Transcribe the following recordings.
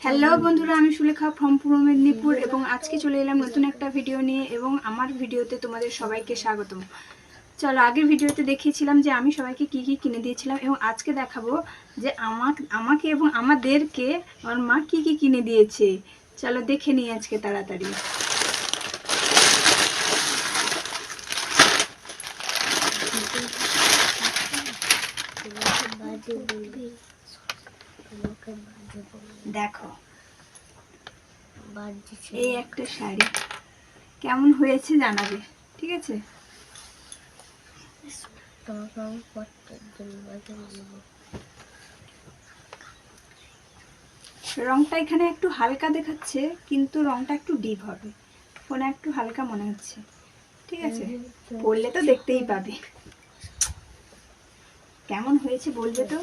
Hello বন্ধুরা, আমি Sulekha from পূর্ব মেদিনীপুর এবং আজকে চলে এলাম নতুন একটা ভিডিও নিয়ে এবং আমার ভিডিওতে তোমাদের সবাইকে স্বাগতম। চলো, আগের ভিডিওতে দেখিয়েছিলাম যে আমি সবাইকে কি কি কিনে দিয়েছিলাম এবং আজকে দেখাবো যে আমাকে এবং আমাদেরকে আমার মা কি কি কিনে দিয়েছে। চলো দেখে নিই আজকে তাড়াতাড়ি। দেখো, এই একটা শাড়ি কেমন হয়েছে জানাবে, ঠিক আছে? রংটা এখানে একটু হালকা দেখাচ্ছে, কিন্তু রংটা একটু ডিপ হবে, ফোনে একটু হালকা মনে হচ্ছে, ঠিক আছে? পরলে তো দেখতেই পাবে কেমন হয়েছে, বলবে তো।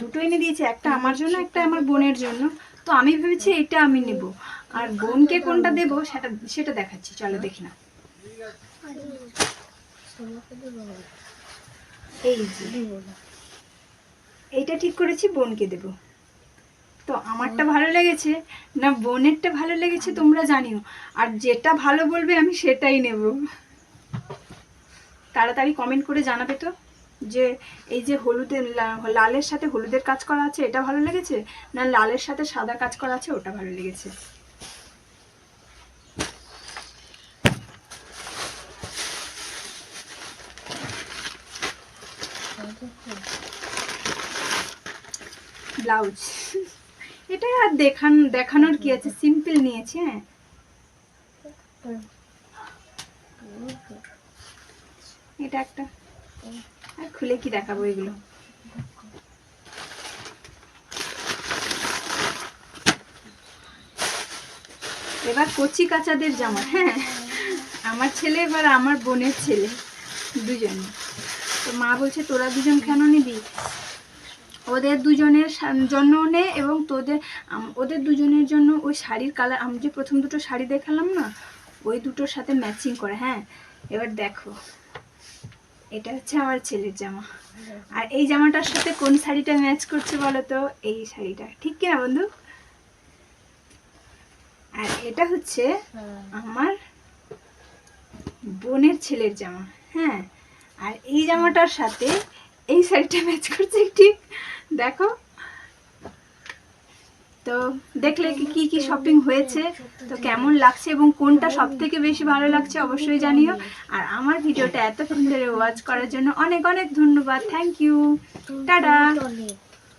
দুটো এনে দিয়েছে, একটা আমার জন্য, একটা আমার বোনের জন্য। তো আমি ভেবেছি এটা আমি নেব, আর বোনকে কোনটা দেবো সেটা দেখাচ্ছি। চলো দেখি না। এই যে এইটা ঠিক করেছি, বোনকে দেব। তো আমারটা ভালো লেগেছে না বোনেরটা ভালো লেগেছে তোমরা জানিও, আর যেটা ভালো বলবে আমি সেটাই নেব। তাড়াতাড়ি কমেন্ট করে জানাবে তো যে এই যে হলুদের লালের সাথে হলুদের কাজ করা আছে এটা ভালো লেগেছে, না লালের সাথে সাদা কাজ করা আছে ওটা ভালো লেগেছে। ব্লাউজ এটা আর দেখানোর কি আছে, সিম্পল নিয়েছি। হ্যাঁ, এটা একটা, আর খুলে কি দেখাবো এগুলো। এবার কচি কাচাদের জামা। হ্যাঁ, আমার ছেলে এবার আমার বোনের ছেলে, দুজনে। তো মা বলছে তোরা দুজন কেন নিবি, ওদের দুজনের জন্য নে, এবং ওদের দুজনের জন্য ওই শাড়ির কালার, আমি যে প্রথম দুটো শাড়ি দেখালাম না, ওই দুটোর সাথে ম্যাচিং করে। হ্যাঁ, এবার দেখো, এটা হচ্ছে আমার ছেলের জামা, আর এই জামাটার সাথে কোন শাড়িটা ম্যাচ করছে বলো তো? এই শাড়িটা, ঠিক কিনা বন্ধু? আর এটা হচ্ছে আমার বোনের ছেলের জামা। হ্যাঁ, আর এই জামাটার সাথে এই শাড়িটা ম্যাচ করছে, ঠিক দেখো। তো দেখলে কি কি শপিং হয়েছে, তো কেমন লাগছে এবং কোনটা সব থেকে বেশি ভালো লাগছে অবশ্যই জানিও। আর আমার ভিডিওটা এতক্ষণ ধরে ওয়াচ করার জন্য অনেক অনেক ধন্যবাদ। Thank you, tata.